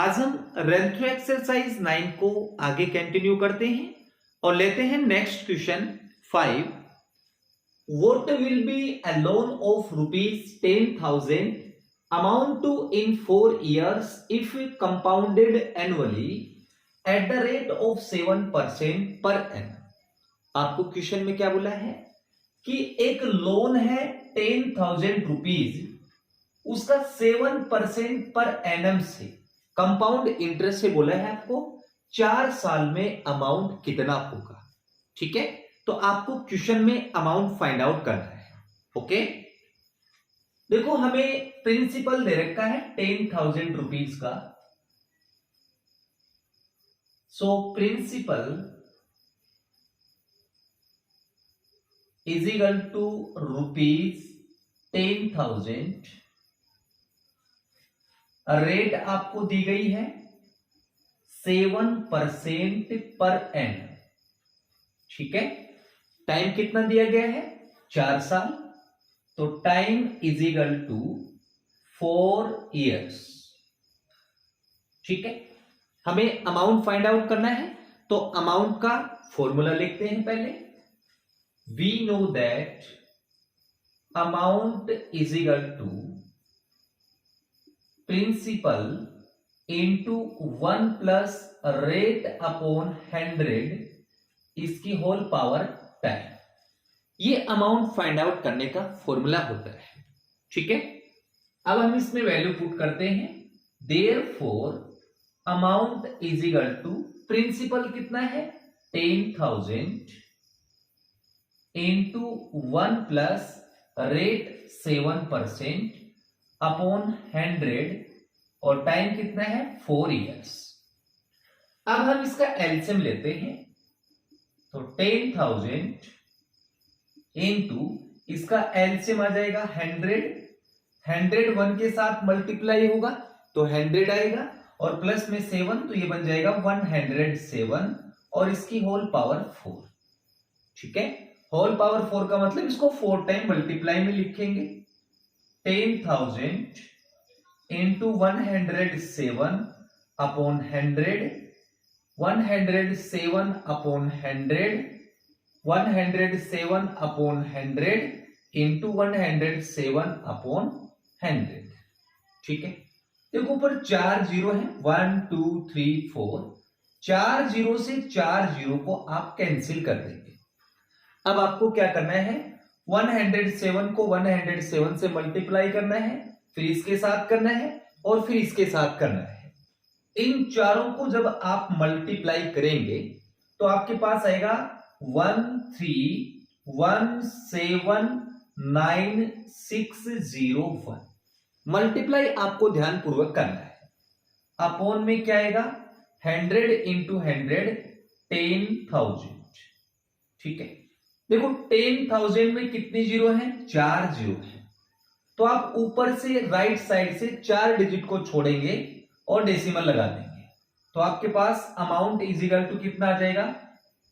आज हम रेंथ्रो एक्सरसाइज 9 को आगे कंटिन्यू करते हैं और लेते हैं next question 5. What will be a loan of rupees 10,000 amount to in 4 years if compounded annually at the rate of 7% per annum? आपको क्वेश्चन में क्या बोला है कि एक लोन है 10,000 रुपीज, उसका 7% पर एनम से कंपाउंड इंटरेस्ट से बोला है आपको 4 साल में अमाउंट कितना होगा. ठीक है, तो आपको क्वेश्चन में अमाउंट फाइंड आउट करना है. ओके, देखो हमें प्रिंसिपल दे रखा है 10,000 रुपीज का. So principal is equal to rupees 10,000. Rate आपको दी गई है 7% पर एनम. ठीक है, टाइम कितना दिया गया है 4 साल, तो time is equal to 4 years. ठीक है, हमें अमाउंट फाइंड आउट करना है, तो अमाउंट का फॉर्मूला लिखते हैं पहले. We know that amount is equal to principal into 1 plus rate upon 100 इसकी होल पावर 10. ये अमाउंट फाइंड आउट करने का फॉर्मूला होता है. ठीक है, अब हम इसमें वैल्यू पुट करते हैं. Therefore amount is equal to principal कितना है 10,000 इंटू 1 प्लस रेट 7% अपॉन 100 और टाइम कितना है 4 इयर्स. अब हम इसका एलसीएम लेते हैं, तो 10,000 इंटू इसका एलसीएम आ जाएगा 100. 100 1 के साथ मल्टीप्लाई होगा तो 100 आएगा और प्लस में 7, तो ये बन जाएगा 107 और इसकी होल पावर 4. ठीक है, होल पावर 4 का मतलब इसको 4 टाइम मल्टीप्लाई में लिखेंगे. 10,000 into 107 upon 100, 107 upon 100, 107 upon 100 into 107 upon 100. ठीक है, देखो ऊपर 4 जीरो है, 1 2 3 4. 4 जीरो से 4 जीरो को आप कैंसिल कर देंगे. अब आपको क्या करना है 107 को 107 से मल्टीप्लाई करना है, फिर इसके साथ करना है और फिर इसके साथ करना है. इन चारों को जब आप मल्टीप्लाई करेंगे तो आपके पास आएगा 13179,601. मल्टीप्लाई आपको ध्यानपूर्वक करना है. अपॉन में क्या आएगा 100 इंटू 100 10,000. ठीक है, देखो 10,000 में कितने जीरो हैं 4 जीरो हैं, तो आप ऊपर से राइट साइड से 4 डिजिट को छोड़ेंगे और डेसिमल लगा देंगे, तो आपके पास अमाउंट इज इक्वल टू कितना आ जाएगा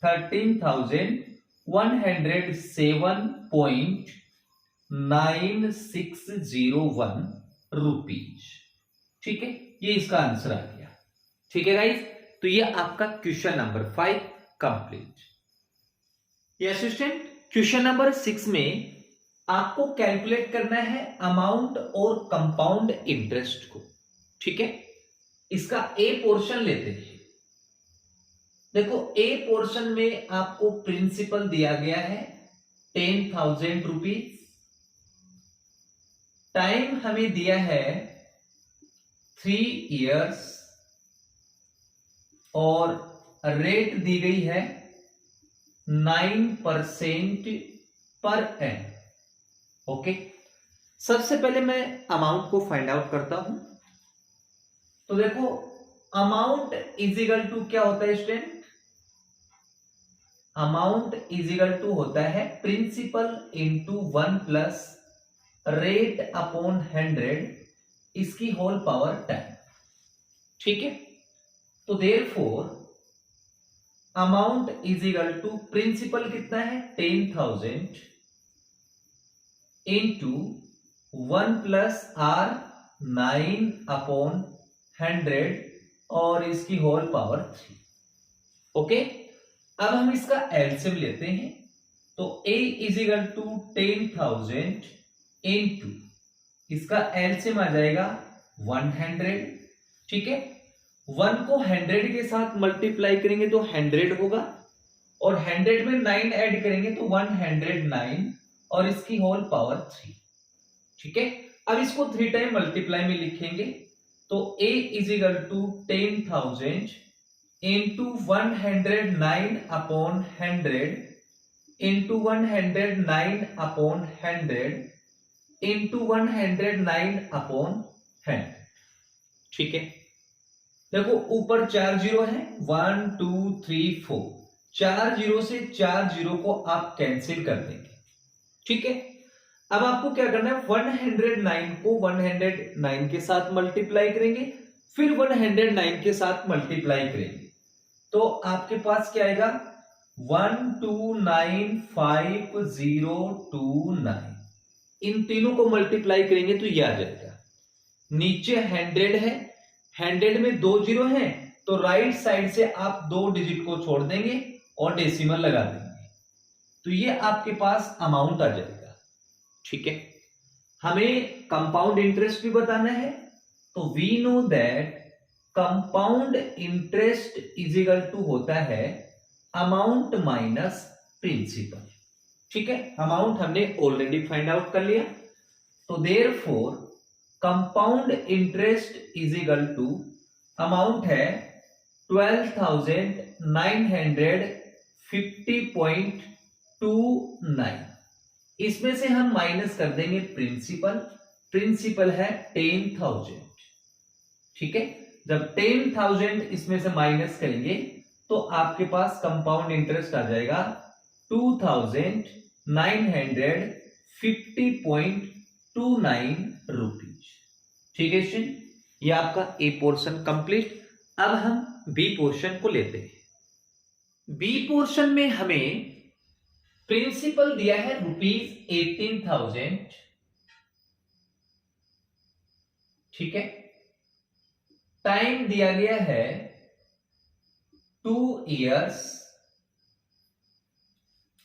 13,107.9601 रुपीज. ठीक है, ये इसका आंसर आ गया. ठीक है गाइस, तो ये आपका क्वेश्चन नंबर 5 कंप्लीट. ये असिस्टेंट क्वेश्चन नंबर 6 में आपको कैलकुलेट करना है अमाउंट और कंपाउंड इंटरेस्ट को. ठीक है, इसका ए पोर्शन लेते हैं. देखो ए पोर्शन में आपको प्रिंसिपल दिया गया है 10,000 रुपीज. टाइम हमें दिया है 3 इयर्स और रेट दी गई है 9% पर एन. ओके, सबसे पहले मैं अमाउंट को फाइंड आउट करता हूं. तो देखो अमाउंट इज इक्वल टू क्या होता है student, amount is equal to होता है principal into 1 plus rate upon 100 इसकी होल पावर 10. ठीक है, तो therefore amount is equal to principal कितना है 10,000 इंटू 1 प्लस R 9 अपॉन 100 और इसकी होल पावर 3। ओके, अब हम इसका एलसीएम लेते हैं। तो a is equal to 10,000 into, इसका एलसीएम आ जाएगा 100। ठीक है, 1 को 100 के साथ मल्टीप्लाई करेंगे तो 100 होगा, और 100 में 9 ऐड करेंगे तो 109, और इसकी होल पावर 3। ठीक है, अब इसको 3 टाइम मल्टीप्लाई में लिखेंगे। तो a is equal to 10,000 into 109 upon 100 into 109 upon 100 into 109 upon 100। ठीक है, देखो ऊपर 4 जीरो है, 1 2 3 4, 4 जीरो से 4 जीरो को आप कैंसिल कर देंगे। ठीक है, अब आपको क्या करना है, 109 को 109 के साथ मल्टीप्लाई करेंगे, फिर 109 के साथ मल्टीप्लाई करेंगे, तो आपके पास क्या आएगा, 1295,029। इन तीनों को मल्टीप्लाई करेंगे तो ये आ जाएगा। नीचे 100 है, 100 में 2 जीरो है, तो राइट साइड से आप 2 डिजिट को छोड़ देंगे और डेसिमल लगा देंगे, तो ये आपके पास अमाउंट आ जाएगा। ठीक है, हमें कंपाउंड इंटरेस्ट भी बताना है, तो we know that compound interest is equal to होता है अमाउंट माइनस प्रिंसिपल। ठीक है, अमाउंट हमने ऑलरेडी फाइंड आउट कर लिया, तो therefore compound interest is equal to amount है 12,950.29। इसमें से हम माइनस कर देंगे प्रिंसिपल, प्रिंसिपल है 10,000। ठीक है, जब 10,000 इसमें से माइनस करेंगे तो आपके पास कंपाउंड इंटरेस्ट आ जाएगा 2,950.29 रुपीज। ठीक है स्टूडेंट, ये आपका ए पोर्शन कंप्लीट। अब हम बी पोर्शन को लेते हैं। बी पोर्शन में हमें प्रिंसिपल दिया है ₹18,000। ठीक है, टाइम दिया गया है 2 इयर्स,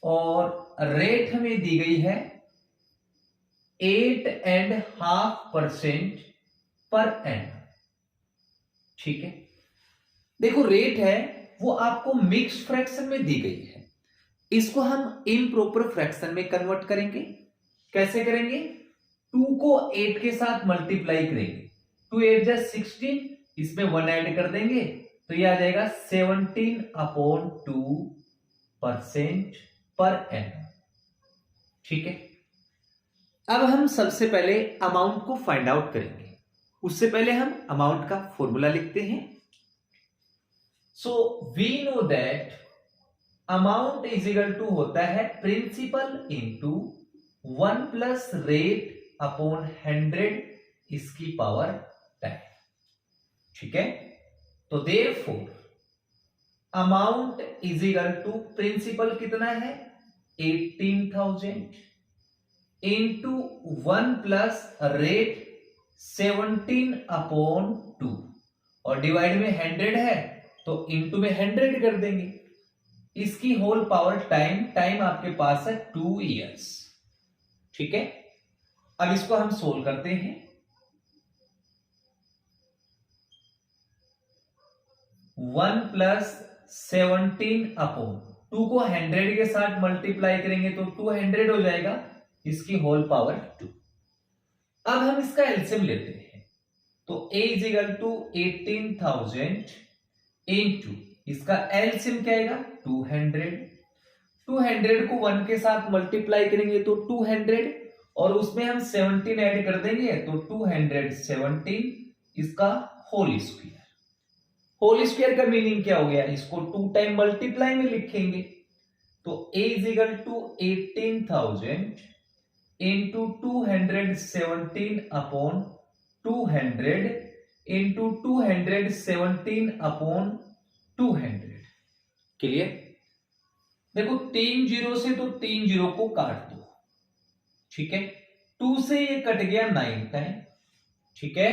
और रेट हमें दी गई है 8.5% पर एनम। ठीक है, देखो रेट है वो आपको मिक्स फ्रैक्शन में दी गई है, इसको हम इम्प्रॉपर फ्रैक्शन में कन्वर्ट करेंगे। कैसे करेंगे, 2 को 8 के साथ मल्टीप्लाई करेंगे, 2 8 जा 16, इसमें 1 ऐड कर देंगे तो ये आ जाएगा 17/2% पर एनम। ठीक है, अब हम सबसे पहले अमाउंट को फाइंड आउट करेंगे, उससे पहले हम अमाउंट का फॉर्मूला लिखते हैं। So we know that amount is equal to होता है principal into 1 plus rate upon 100 इसकी पावर 10। ठीक है, तो therefore amount is equal to principal कितना है 18,000 इंटू 1 प्लस रेट 17/2, और डिवाइड में 100 है तो इंटू में 100 कर देंगे, इसकी होल पावर टाइम आपके पास है 2 इयर्स। ठीक है, अब इसको हम सोल्व करते हैं। 1 प्लस 17/2 को 100 के साथ मल्टीप्लाई करेंगे तो 200 हो जाएगा, इसकी होल पावर 2। अब हम इसका एलसीएम लेते हैं, तो a is equal to 18,000 into इसका एलसीएम क्या आएगा 200। 200 को 1 के साथ मल्टीप्लाई करेंगे तो 200, और उसमें हम 17 ऐड कर देंगे तो 217, इसका होल स्क्वायर। होल स्क्वायर का मीनिंग क्या हो गया, इसको 2 टाइम मल्टीप्लाई में लिखेंगे, तो a is equal to 18,000 into 217/200 into 217/200। Clear, देखो 3 जीरो से तो 3 जीरो को काट दो। ठीक है, 2 से ये कट गया 9 टाइम। ठीक है,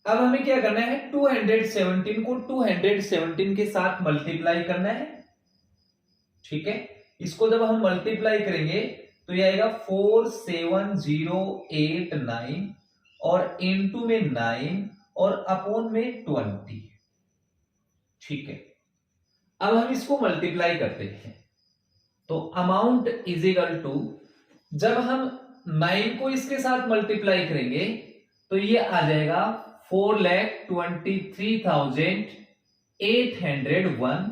अब हमें क्या करना है, 217 को 217 के साथ मल्टीप्लाई करना है। ठीक है, इसको जब हम मल्टीप्लाई करेंगे तो ये आएगा 47089 और इनटू में 9 और अपॉन में 20। ठीक है, अब हम इसको मल्टीप्लाई करते हैं तो अमाउंट इज इक्वल टू, जब हम 9 को इसके साथ मल्टीप्लाई करेंगे तो ये आ जाएगा 4,23,801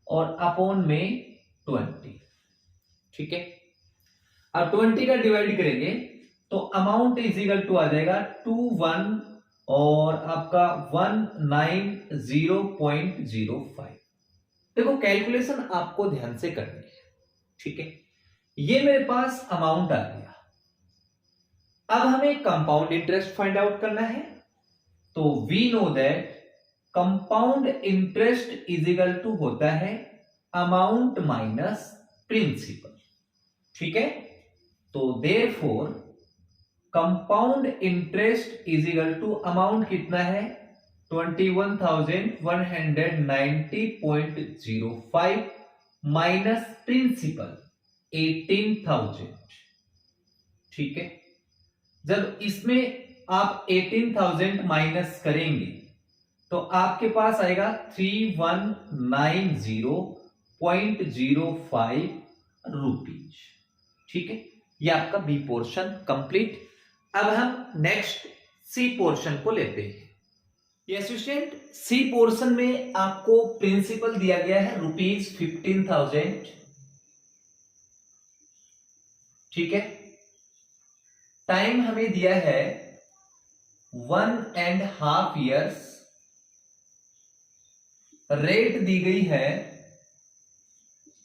और अपॉन में 20। ठीक है, अब 20 का डिवाइड करेंगे तो अमाउंट इज इक्वल टू आ जाएगा 21 और आपका 190.05। देखो कैलकुलेशन आपको ध्यान से करनी है। ठीक है, ये मेरे पास अमाउंट आ गया। अब हमें कंपाउंड इंटरेस्ट फाइंड आउट करना है, तो we know that compound interest is equal to होता है अमाउंट माइनस प्रिंसिपल। ठीक है, तो therefore compound interest is equal to amount कितना है 21,190.05 माइनस प्रिंसिपल 18,000। ठीक है, जब इसमें आप 18,000 माइनस करेंगे तो आपके पास आएगा 3190.05 रुपीज। ठीक है, ये आपका बी पोर्शन कंप्लीट। अब हम नेक्स्ट सी पोर्शन को लेते हैं। यस स्टूडेंट, सी पोर्शन में आपको प्रिंसिपल दिया गया है ₹15,000। ठीक है, टाइम हमें दिया है 1.5 years, रेट दी गई है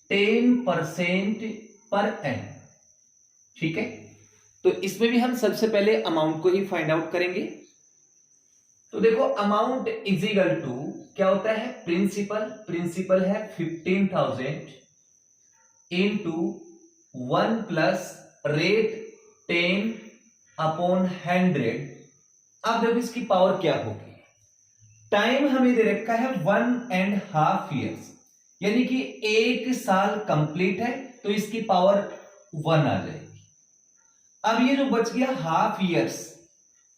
10% पर एनम। ठीक है, तो इसमें भी हम सबसे पहले अमाउंट को ही फाइंड आउट करेंगे। तो देखो अमाउंट इज इक्वल टू क्या होता है, प्रिंसिपल है 15,000 इंटू 1 प्लस रेट 10 अपॉन 100। अब देखो इसकी पावर क्या होगी, टाइम हमें दे रखा है 1.5 years, यानी कि 1 साल कंप्लीट है, तो इसकी पावर 1 आ जाएगी। अब ये जो बच गया हाफ ईयर्स,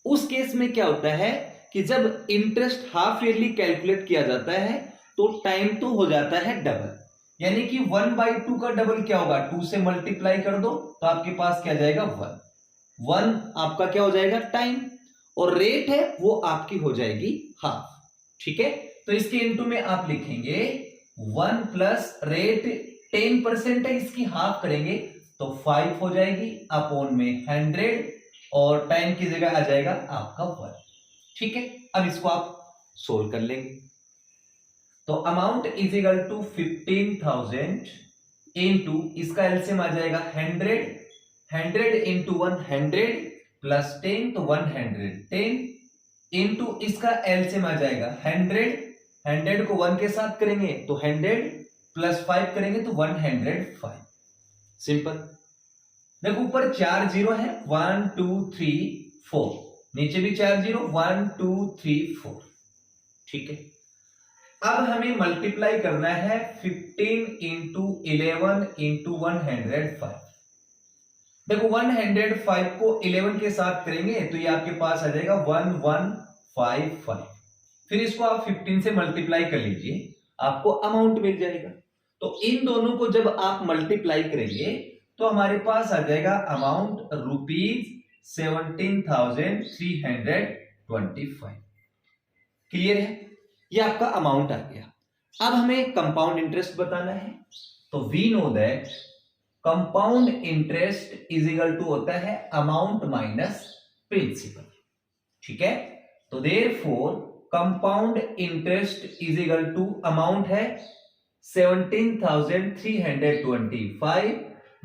उस केस में क्या होता है कि जब इंटरेस्ट हाफ ईयरली कैलकुलेट किया जाता है तो टाइम तो हो जाता है डबल, यानी कि 1/2 का डबल क्या होगा, 2 से मल्टीप्लाई कर दो तो आपके पास क्या जाएगा 1 आपका क्या हो जाएगा टाइम, और रेट है वो आपकी हो जाएगी हाफ। ठीक है, तो इसके इनटू में आप लिखेंगे 1 प्लस रेट 10% है, इसकी हाफ करेंगे तो 5 हो जाएगी अपॉन में 100 और टाइम की जगह आ जाएगा आपका 1। ठीक है, अब इसको आप सोल्व कर लेंगे तो amount is equal to 15,000 into इसका एलसीएम आ जाएगा 100 इंटू 100 प्लस 10 तो 110 इंटू इसका एलसीएम आ जाएगा 100 को 1 के साथ करेंगे तो 100 प्लस 5 करेंगे तो 105। सिंपल, देखो ऊपर 4 जीरो है 1 2 3 4, नीचे भी 4 जीरो 1 2 3 4। ठीक है, अब हमें मल्टीप्लाई करना है 15 इंटू 11 इंटू 105। देखो 105 को 11 के साथ करेंगे तो ये आपके पास आ जाएगा 1155। फिर इसको आप 15 से मल्टीप्लाई कर लीजिए, आपको अमाउंट मिल जाएगा। तो इन दोनों को जब आप मल्टीप्लाई करेंगे तो हमारे पास आ जाएगा अमाउंट ₹17,325। क्लियर है, ये आपका अमाउंट आ गया। अब हमें कंपाउंड इंटरेस्ट बताना है, तो we know that compound interest is equal to होता है अमाउंट माइनस प्रिंसिपल। ठीक है, तो therefore compound interest is equal to amount है 17,325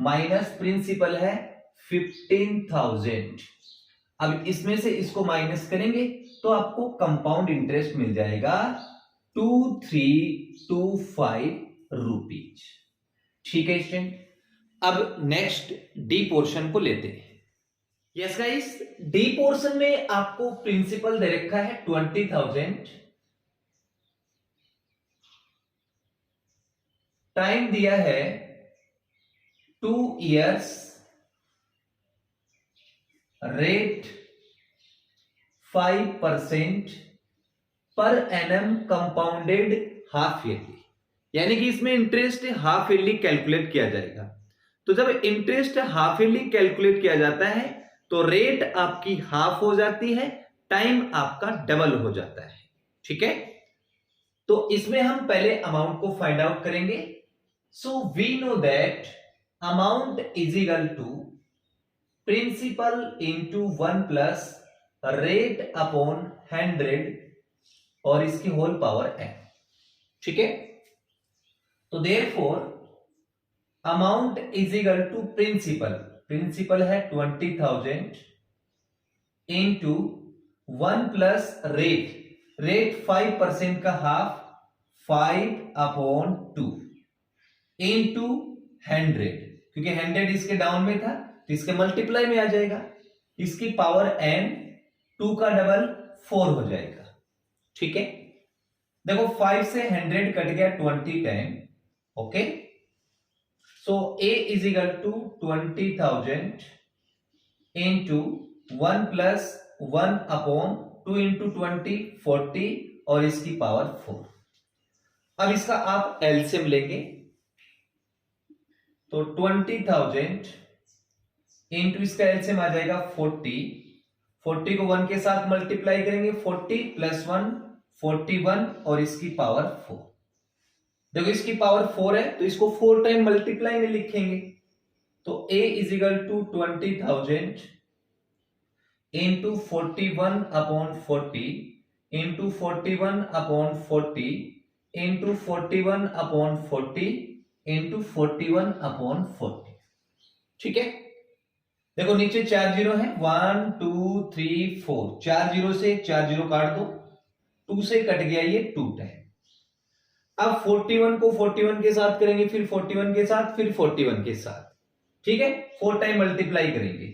माइनस प्रिंसिपल है 15,000। अब इसमें से इसको माइनस करेंगे तो आपको कंपाउंड इंटरेस्ट मिल जाएगा 2325 रुपीज। ठीक है स्टूडेंट, अब नेक्स्ट डी पोर्शन को लेते हैं। यस गाइस, डी पोर्शन में आपको प्रिंसिपल दे रखा है 20,000, टाइम दिया है 2 years, rate 5% per annum compounded half yearly, यानी कि इसमें इंटरेस्ट हाफ ईयरली कैलकुलेट किया जाएगा। तो जब इंटरेस्ट हाफ ईयरली कैलकुलेट किया जाता है तो रेट आपकी हाफ हो जाती है, टाइम आपका डबल हो जाता है। ठीक है, तो इसमें हम पहले अमाउंट को फाइंड आउट करेंगे। So we know that amount is equal to principal into 1 plus rate upon 100 और इसकी होल पावर n। ठीक है, तो therefore amount is equal to principal है 20,000 इंटू 1 प्लस रेट 5% का हाफ 5/2 इंटू 100, क्योंकि 100 इसके डाउन में था तो इसके मल्टीप्लाई में आ जाएगा, इसकी पावर n 2 का डबल 4 हो जाएगा। ठीक है, देखो 5 से 100 कट गया 20 time. Okay, so a is equal to 20,000 into 1 plus 1 upon 2 into 20 40 और इसकी पावर 4। अब इसका आप एलसीएम लेंगे तो 20,000 इंटू इसका एलसीएम आ जाएगा 40 को 1 के साथ मल्टीप्लाई करेंगे, 40 प्लस 1 41 और इसकी पावर 4। देखो इसकी पावर 4 है तो इसको 4 टाइम मल्टीप्लाई में लिखेंगे, तो a is equal to 20,000 into 41 upon 40 into 41 upon 40 into 41 upon 40 into 41 upon 40। ठीक है, देखो नीचे 4 जीरो है, 1 2 3 4, 4 जीरो से 4 जीरो काट दो, 2 से कट गया ये 2 टाइम। अब 41 को 41 के साथ करेंगे, फिर 41 के साथ, फिर 41 के साथ। ठीक है, 4 टाइम मल्टीप्लाई करेंगे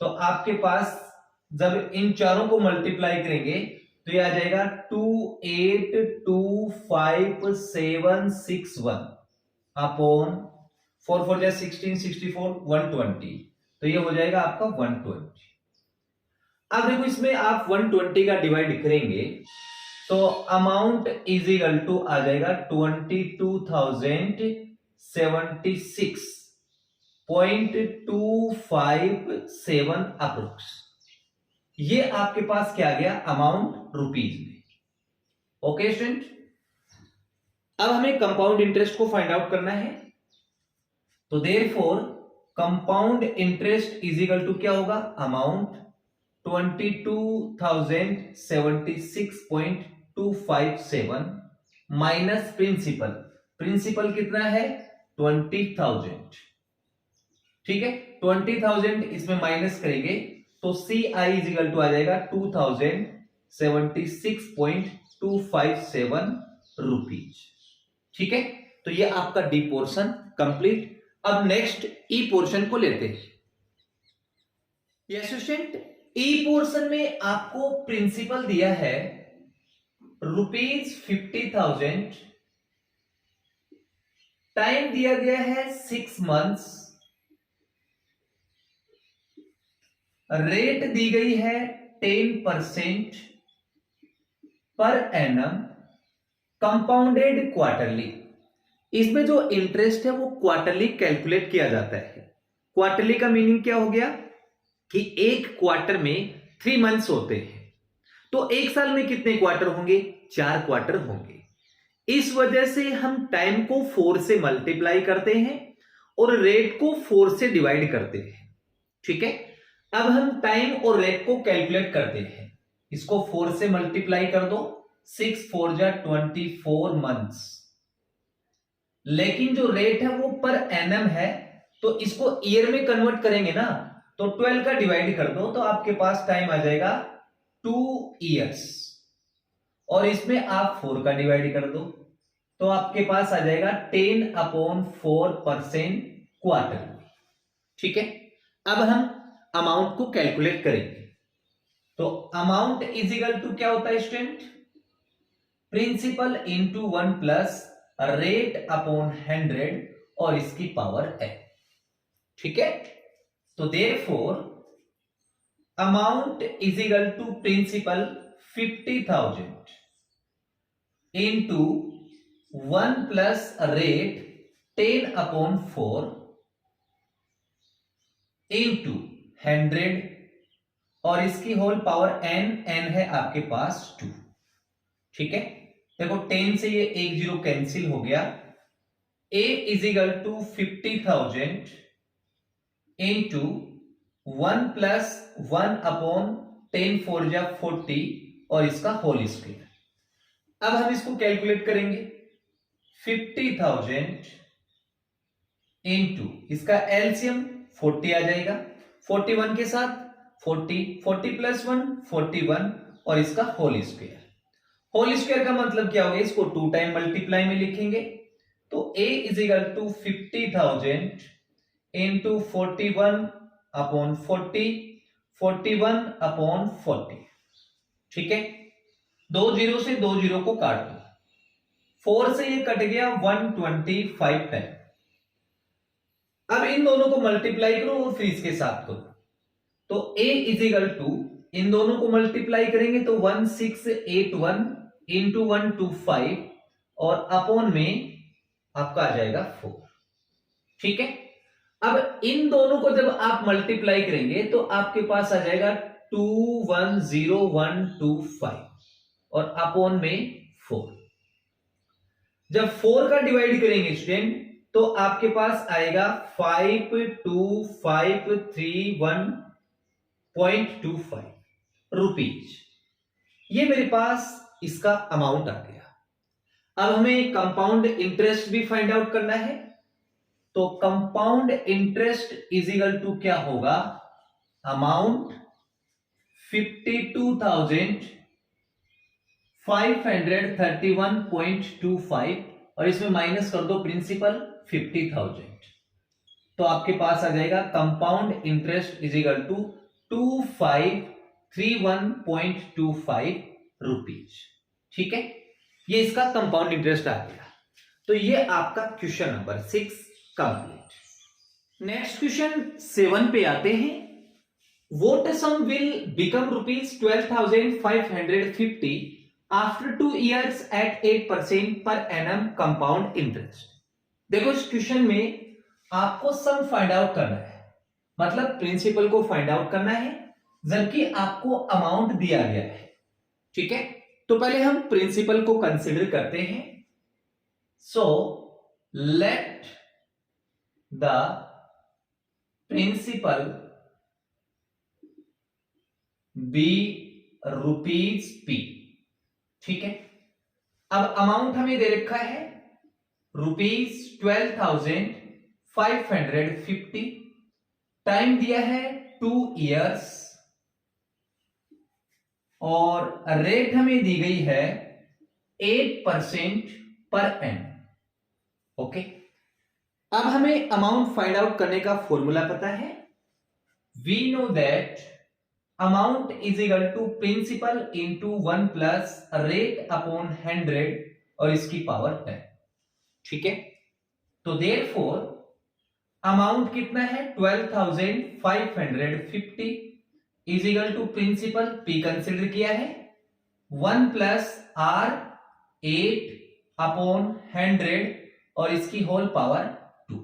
तो आपके पास जब इन चारों को मल्टीप्लाई करेंगे तो ये आ जाएगा 282561 अपॉन 4 4 16 64 120, तो ये हो जाएगा आपका 120। अब देखो इसमें आप 120 का डिवाइड करेंगे तो अमाउंट इज इक्वल टू आ जाएगा 22,076.257 अप्रोक्स। ये आपके पास क्या आ गया अमाउंट रुपीज में। ओके स्टूडेंट, अब हमें कंपाउंड इंटरेस्ट को फाइंड आउट करना है, तो therefore compound interest is equal to क्या होगा अमाउंट 22,076.257 माइनस प्रिंसिपल कितना है 20,000। ठीक है, 20,000 इसमें माइनस करेंगे तो CI इज इक्वल टू आ जाएगा 2,076.257 रुपीज। ठीक है, तो ये आपका डी पोर्शन कंप्लीट। अब नेक्स्ट ई पोर्शन को लेते हैं। यस स्टूडेंट, ई पोर्शन में आपको प्रिंसिपल दिया है ₹50,000, टाइम दिया गया है 6 मंथ्स, रेट दी गई है 10% पर एनम, कंपाउंडेड क्वार्टरली। इसमें जो इंटरेस्ट है वो क्वार्टरली कैलकुलेट किया जाता है। क्वार्टरली का मीनिंग क्या हो गया कि एक क्वार्टर में 3 मंथ्स होते हैं, तो एक साल में कितने क्वार्टर होंगे 4 क्वार्टर होंगे। इस वजह से हम टाइम को 4 से मल्टीप्लाई करते हैं और रेट को 4 से डिवाइड करते हैं। ठीक है, अब हम टाइम और रेट को कैलकुलेट करते हैं। इसको 4 से मल्टीप्लाई कर दो, 6 4 जा 24 मंथ्स, लेकिन जो रेट है वो पर एनम है तो इसको ईयर में कन्वर्ट करेंगे ना, तो 12 का डिवाइड कर दो तो आपके पास टाइम आ जाएगा 2 इयर्स, और इसमें आप 4 का डिवाइड कर दो तो आपके पास आ जाएगा 10/4% क्वार्टर। ठीक है, अब हम अमाउंट को कैलकुलेट करेंगे। तो अमाउंट इज इक्वल टू क्या होता है student, principal into 1 plus rate upon 100 और इसकी पावर n। ठीक है, तो therefore amount is equal to principal 50,000 into 1 plus rate 10 upon 4 into 100 और इसकी होल पावर n है आपके पास 2। ठीक है, देखो 10 से ये 1 0 कैंसिल हो गया। a is equal to 50,000 into 1 plus 1 upon 10 4 जा 40 और इसका होल स्क्वायर। अब हम इसको कैलकुलेट करेंगे, 50,000 इंटू इसका एलसीएम 40 आ जाएगा, 41 के साथ 40 प्लस 1 41 और इसका होल स्क्वायर। होल स्क्वायर का मतलब क्या हो गया, इसको 2 टाइम मल्टीप्लाई में लिखेंगे। तो a is equal to 50,000 into 41 upon 40 41 upon 40। ठीक है, 2 जीरो से 2 जीरो को काट दो, 4 से ये कट गया 125 टाइम। अब इन दोनों को मल्टीप्लाई करो और फिर इसके साथ करो। तो a इज इक्वल टू, इन दोनों को मल्टीप्लाई करेंगे तो 1681 इंटू 125 और अपॉन में आपका आ जाएगा 4। ठीक है, अब इन दोनों को जब आप मल्टीप्लाई करेंगे तो आपके पास आ जाएगा 210125 और अपॉन में 4। जब 4 का डिवाइड करेंगे स्टूडेंट तो आपके पास आएगा 52,531.25 रुपीज। ये मेरे पास इसका अमाउंट आ गया। अब हमें कंपाउंड इंटरेस्ट भी फाइंड आउट करना है। तो compound interest is equal to क्या होगा, अमाउंट 52,531.25 और इसमें माइनस कर दो प्रिंसिपल 50,000। तो आपके पास आ जाएगा compound interest is equal to 2531.25 rupees. ठीक है, ये इसका कंपाउंड इंटरेस्ट आ गया। तो ये आपका question number 6 complete. Next question 7 पे आते हैं। What sum will become rupees 12,550 after 2 years at 8% per annum compound interest? देखो इस क्वेश्चन में आपको सम फाइंड आउट करना है, मतलब प्रिंसिपल को फाइंड आउट करना है, जबकि आपको अमाउंट दिया गया है। ठीक है, तो पहले हम प्रिंसिपल को कंसिडर करते हैं। So let the principal be rupees P. ठीक है, अब अमाउंट हमें दे रखा है रुपीज 12,550, टाइम दिया है 2 इयर्स और रेट हमें दी गई है 8% पर एनम। ओके, अब हमें अमाउंट फाइंड आउट करने का फॉर्मूला पता है। We know that amount is equal to principal into 1 plus rate upon 100 और इसकी पावर 10। ठीक है, तो देयरफॉर अमाउंट कितना है 12,550 is equal to principal P consider किया है 1 प्लस आर 8 अपॉन 100 और इसकी होल पावर 2।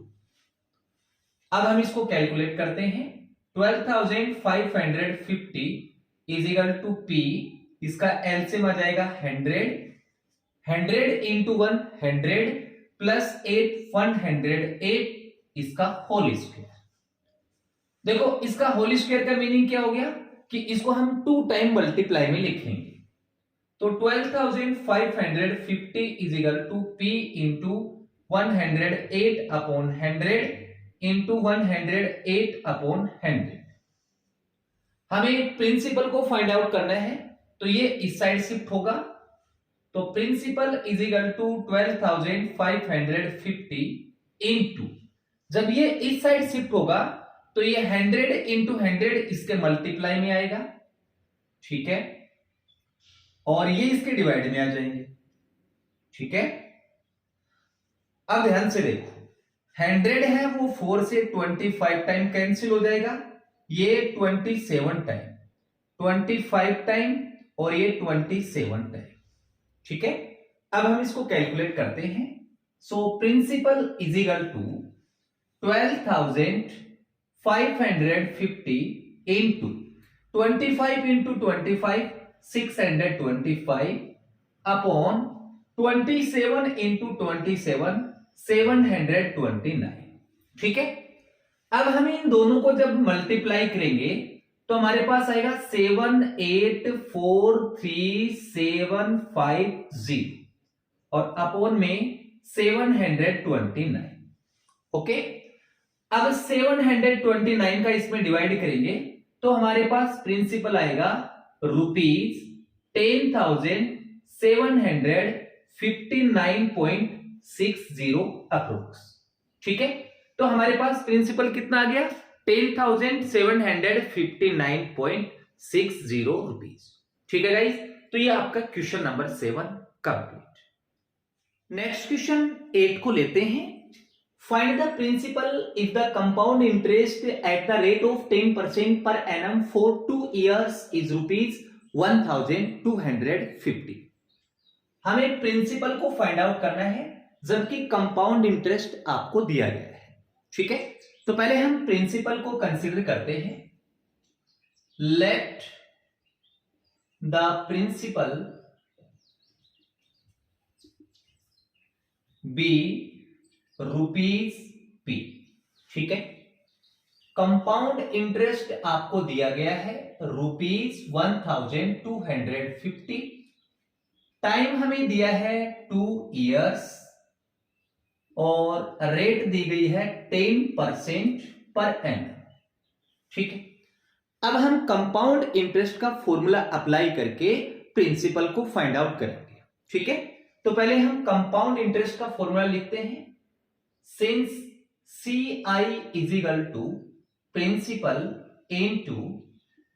अब हम इसको कैलकुलेट करते हैं। 12,550 इज इक्वल टू पी, इसका एलसीएम आ जाएगा 100 इंटू 100 प्लस 8 108 इसका होल स्क्वायर। देखो इसका होल स्क्वायर का मीनिंग क्या हो गया कि इसको हम 2 टाइम मल्टीप्लाई में लिखेंगे। तो 12,550 is equal to P into 108 upon 100 into 108 upon 100। हमें प्रिंसिपल को फाइंड आउट करना है, तो ये इस साइड शिफ्ट होगा। तो principal is equal to 12,550 into, जब ये इस साइड शिफ्ट होगा तो ये 100 इंटू 100 इसके मल्टीप्लाई में आएगा, ठीक है, और ये इसके डिवाइड में आ जाएंगे, ठीक है। अब ध्यान से देखो, 100 है वो 4 से 25 टाइम कैंसिल हो जाएगा, ये 27 टाइम, 25 टाइम और ये 27 टाइम, ठीक है। अब हम इसको कैलकुलेट करते हैं। So principal is equal to 12,550 into 25 into 25 625 upon 27 into 27 729, ठीक है। अब हम इन दोनों को जब मल्टीप्लाई करेंगे तो हमारे पास आएगा 7843750 और अपॉन में 729, ओके। अब 729 का इसमें डिवाइड करेंगे तो हमारे पास प्रिंसिपल आएगा ₹10,759.60 अप्रोक्स, ठीक है। तो हमारे पास प्रिंसिपल कितना आ गया? 10,759.60 रुपीज, ठीक है गाइस। तो ये आपका question number 7 complete. Next question 8 को लेते हैं। Find the principal if the compound interest at the rate of 10% per annum for 2 years is ₹1,250। हमें प्रिंसिपल को फाइंड आउट करना है जबकि कंपाउंड इंटरेस्ट आपको दिया गया है, ठीक है। तो पहले हम प्रिंसिपल को कंसीडर करते हैं। Let the principal be ₹P, ठीक है। कंपाउंड इंटरेस्ट आपको दिया गया है ₹1,250। टाइम हमें दिया है 2 years और रेट दी गई है 10% पर एनम, ठीक है। अब हम कंपाउंड इंटरेस्ट का फॉर्मूला अप्लाई करके प्रिंसिपल को फाइंड आउट करेंगे, ठीक है। तो पहले हम कंपाउंड इंटरेस्ट का फॉर्मूला लिखते हैं। Since CI is equal to principal into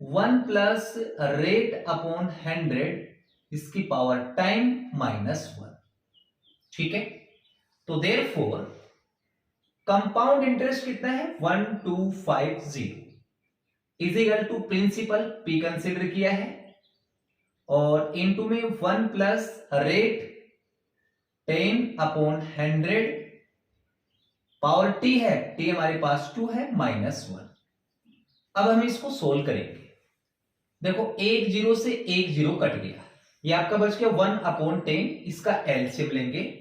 1 plus rate upon 100 इसकी पावर टाइम -1, ठीक है। तो देयरफॉर कंपाउंड इंटरेस्ट कितना है? 1250 is equal to principal P consider किया है और इनटू में 1 plus rate 10 upon 100 power T है, T हमारे पास 2 है -1। अब हम इसको सोल्व करेंगे। देखो 1 0 से 1 0 कट गया, ये आपका बच गया 1 अपॉन 10, इसका एलसीएम लेंगे।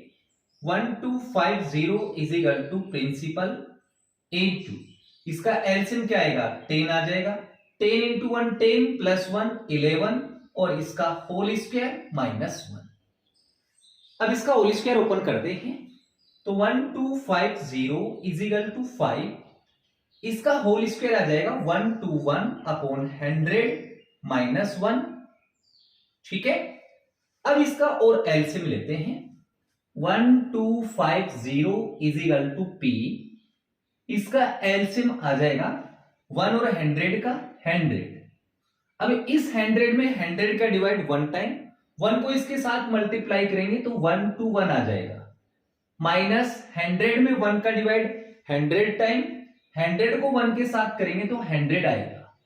1250 is equal to principal into इसका एलसीएम क्या आएगा? 10 आ जाएगा। 10 इंटू 1 10 प्लस 1 11 और इसका होल स्क्वायर -1। अब इसका होल स्क्वायर ओपन करते हैं तो 1250 इज इक्वल टू 5, इसका होल स्क्वायर आ जाएगा 121 अपॉन 100 -1, ठीक है। अब इसका और एलसीएम लेते हैं। 1250 इज इक्वल टू P, इसका एलसीएम आ जाएगा 1 और 100 का 100। अब इस 100 में 100 का डिवाइड 1 टाइम, 1 को इसके साथ मल्टीप्लाई करेंगे तो 1 to 1 आ जाएगा, माइनस 100 में 1 का डिवाइड 100 टाइम, 100 को 1 के साथ करेंगे तो 100 आएगा।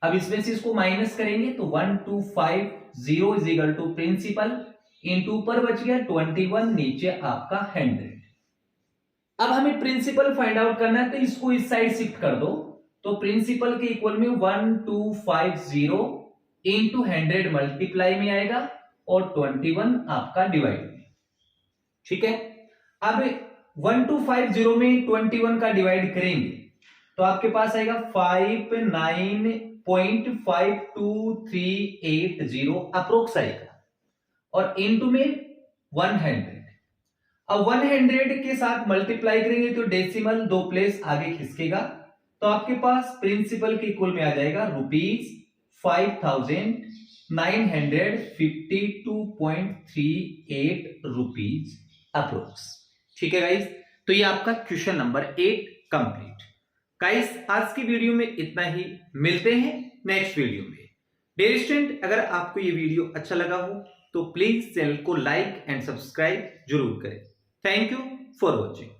अब इसमें से इसको माइनस करेंगे तो 1250 is equal to principal into ऊपर बच गया 21, नीचे आपका 100। अब हमें प्रिंसिपल फाइंड आउट करना है तो इसको इस साइड शिफ्ट कर दो, तो प्रिंसिपल के इक्वल में 1250 इंटू 100 मल्टीप्लाई में आएगा और 21 आपका डिवाइड में, ठीक है। अब 1250 में 21 का डिवाइड करेंगे तो आपके पास आएगा 59.52380 अप्रोक्स आएगा और इनटू में 100। अब 100 के साथ मल्टीप्लाई करेंगे तो डेसिमल 2 प्लेस आगे खिसकेगा, तो आपके पास प्रिंसिपल के इक्वल में आ जाएगा ₹5,952.38 अप्रोक्स, ठीक है गाइस। तो ये आपका क्वेश्चन नंबर 8 कंप्लीट। गाइस आज की वीडियो में इतना ही, मिलते हैं नेक्स्ट वीडियो में। डियर स्टूडेंट, अगर आपको ये वीडियो अच्छा लगा हो तो प्लीज चैनल को लाइक एंड सब्सक्राइब जरूर करें। Thank you for watching.